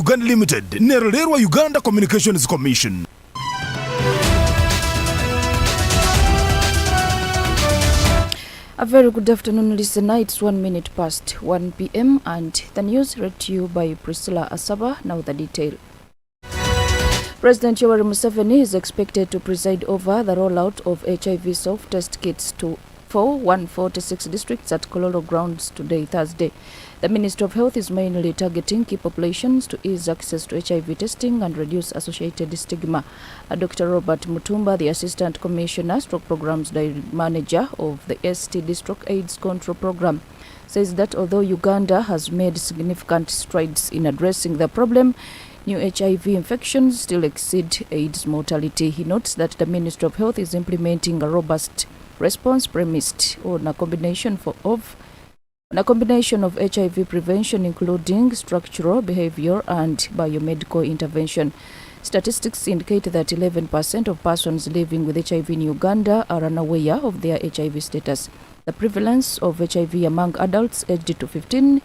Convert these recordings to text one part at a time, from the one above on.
Uganda Limited, Nererwa Uganda Communications Commission. A very good afternoon, listener. It's 1 minute past 1 p.m. and the news read to you by PRISCILLA ASABA. Now the detail. President Yoweri Museveni is expected to preside over the rollout of HIV self-test kits for 146 districts at Kololo grounds today, Thursday. The Ministry of Health is mainly targeting key populations to ease access to HIV testing and reduce associated stigma. Dr. Robert Mutumba, the Assistant Commissioner, Stroke Programs Manager of the STD Stroke AIDS Control Program, says that although Uganda has made significant strides in addressing the problem, new HIV infections still exceed AIDS mortality. He notes that the Ministry of Health is implementing a robust response premised on a combination of HIV prevention, including structural, behavior, and biomedical intervention. Statistics indicate that 11% of persons living with HIV in Uganda are unaware of their HIV status. The prevalence of HIV among adults aged to 15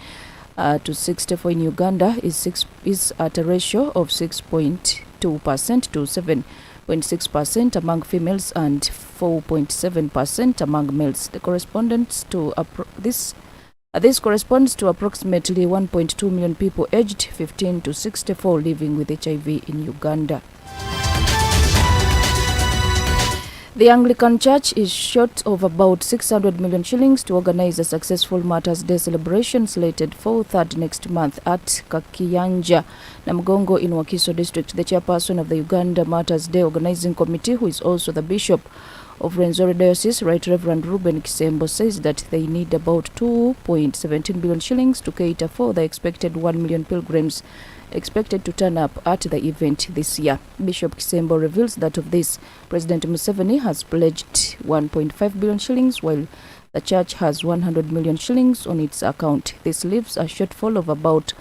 to 64 in Uganda is at a ratio of 6.2% to 7.6% among females and 4.7% among males. This corresponds to approximately 1.2 million people aged 15 to 64 living with HIV in Uganda. The Anglican Church is short of about 600 million shillings to organize a successful Martyrs' Day celebration slated for 3rd next month at Kakiyanja, Namugongo in Wakiso district. The chairperson of the Uganda Martyrs' Day Organizing Committee, who is also the Bishop of Rwenzori Diocese, Right Reverend Ruben Kisembo, says that they need about 2.17 billion shillings to cater for the expected 1 million pilgrims expected to turn up at the event this year. Bishop Kisembo reveals that of this, President Museveni has pledged 1.5 billion shillings, while the church has 100 million shillings on its account. This leaves a shortfall of about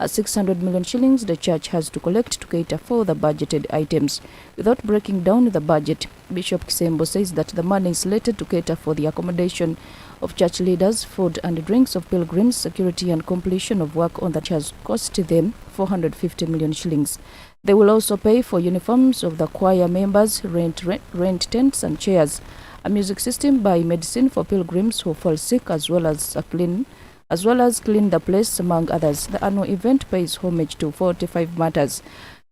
600 million shillings the church has to collect to cater for the budgeted items. Without breaking down the budget, Bishop Kisembo says that the money is slated to cater for the accommodation of church leaders, food and drinks of pilgrims, security and completion of work on that has cost them 450 million shillings. They will also pay for uniforms of the choir members, rent tents and chairs, a music system, buy medicine for pilgrims who fall sick, as well as clean the place, among others. The annual event pays homage to 45 martyrs,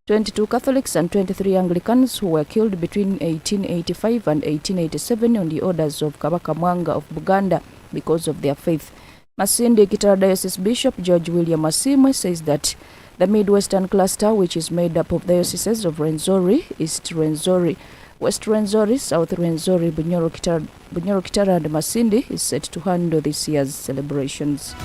22 Catholics and 23 Anglicans who were killed between 1885 and 1887 on the orders of Kabaka Mwanga of Buganda because of their faith. Masindi Kdr Diocese Bishop George William Masima says that the Midwestern cluster, which is made up of dioceses of Rwenzori, East Rwenzori, West Rwenzori, South Rwenzori, Bunyoro Kdr and Masindi, is set to handle this year's celebrations.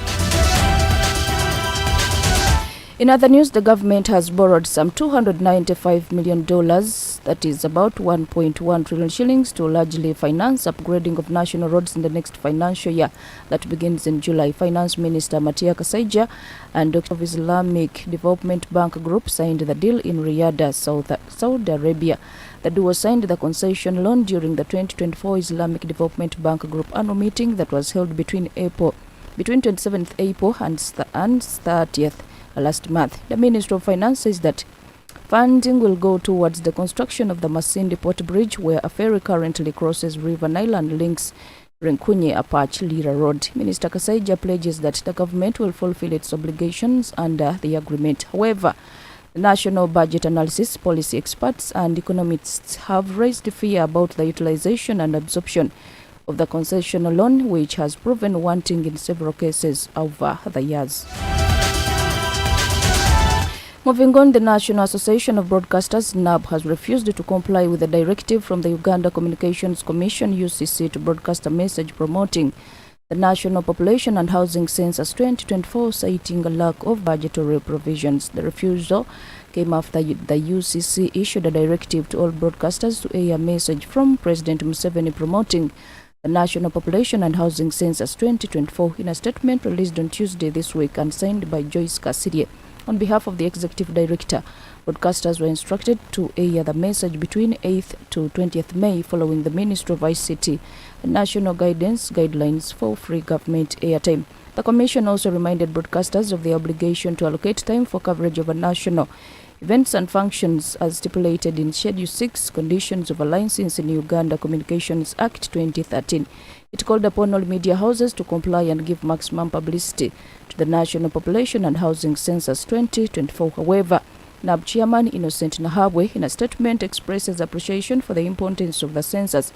In other news, the government has borrowed some $295 million, that is about 1.1 trillion shillings, to largely finance upgrading of national roads in the next financial year that begins in July. Finance Minister Matia Kasaija and Dr. of Islamic Development Bank Group signed the deal in Riyadh, Saudi Arabia. The duo signed the concession loan during the 2024 Islamic Development Bank Group annual meeting that was held between 27th April and 30th last month. The Ministry of Finance says that funding will go towards the construction of the Masindi Port Bridge, where a ferry currently crosses River Nile and links Renkunye Apache Lira Road. Minister Kasaija pledges that the government will fulfill its obligations under the agreement. However, the National Budget Analysis Policy experts and economists have raised fear about the utilization and absorption of the concession loan, which has proven wanting in several cases over the years. Moving on, the National Association of Broadcasters, NAB, has refused to comply with the directive from the Uganda Communications Commission, UCC, to broadcast a message promoting the National Population and Housing Census 2024, citing a lack of budgetary provisions. The refusal came after the UCC issued a directive to all broadcasters to air a message from President Museveni promoting the National Population and Housing Census 2024. In a statement released on Tuesday this week and signed by Joyce Kasirye, On behalf of the Executive Director, broadcasters were instructed to air the message between 8th to 20th May following the Ministry of ICT and National Guidelines for free government airtime. The Commission also reminded broadcasters of the obligation to allocate time for coverage of national events and functions as stipulated in Schedule 6, Conditions of a License in Uganda Communications Act 2013. It called upon all media houses to comply and give maximum publicity to the National Population and Housing Census 2024. However, NAB Chairman Innocent Nahabwe, in a statement, expresses appreciation for the importance of the census,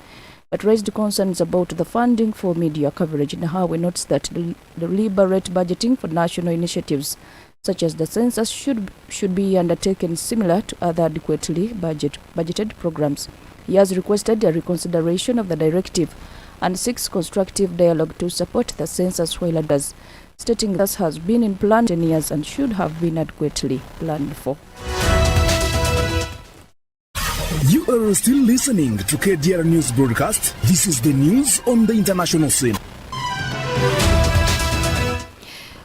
but raised concerns about the funding for media coverage. Nahabwe notes that the deliberate budgeting for national initiatives such as the census should be undertaken similar to other adequately budgeted programs. He has requested a reconsideration of the directive and seeks constructive dialogue to support the census while others, stating this has been in plan 10 years and should have been adequately planned for. You are still listening to Kdr News Broadcast. This is the news on the international scene.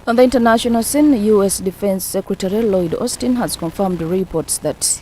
On the international scene, U.S. Defense Secretary Lloyd Austin has confirmed reports that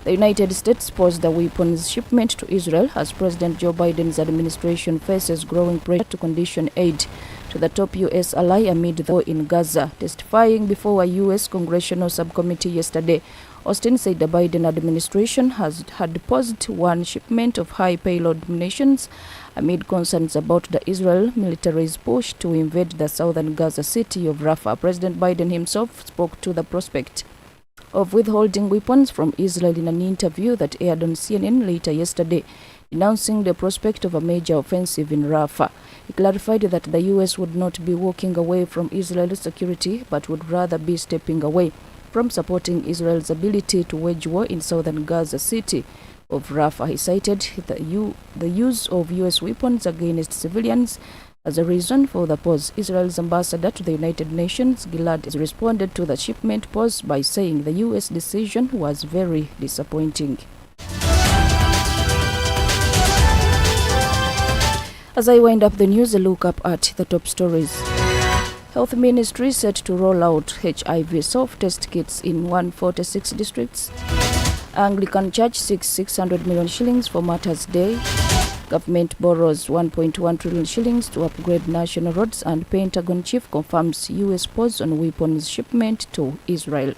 the United States paused the weapons shipment to Israel as President Joe Biden's administration faces growing pressure to condition aid to the top U.S. ally amid the war in Gaza. Testifying before a U.S. congressional subcommittee yesterday, Austin said the Biden administration had paused one shipment of high payload munitions amid concerns about the Israel military's push to invade the southern Gaza city of Rafah. President Biden himself spoke to the prospect of withholding weapons from Israel in an interview that aired on CNN later yesterday, announcing the prospect of a major offensive in Rafah. He clarified that the U.S. would not be walking away from Israel's security, but would rather be stepping away from supporting Israel's ability to wage war in southern Gaza city of Rafah. He cited the use of U.S. weapons against civilians as a reason for the pause. Israel's ambassador to the United Nations, Gilad, has responded to the shipment pause by saying the U.S. decision was very disappointing. As I wind up the news, a look up at the top stories. Health Ministry set to roll out HIV self-test kits in 146 districts. Anglican Church seeks 600 million shillings for Martyrs' Day. Government borrows 1.1 trillion shillings to upgrade national roads, and Pentagon chief confirms U.S. pause on weapons shipment to Israel.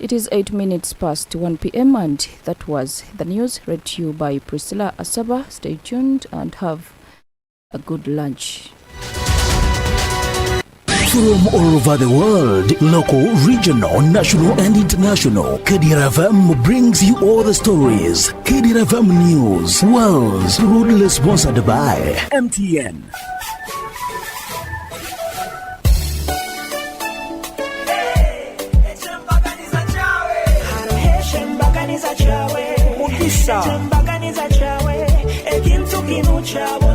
It is 8 minutes past 1 p.m. and that was the news read to you by Priscilla ASABA. Stay tuned and have a good lunch. From all over the world, local, regional, national and international, Kdr FM brings you all the stories. Kdr FM News, world's proudly sponsored by MTN. Chawe,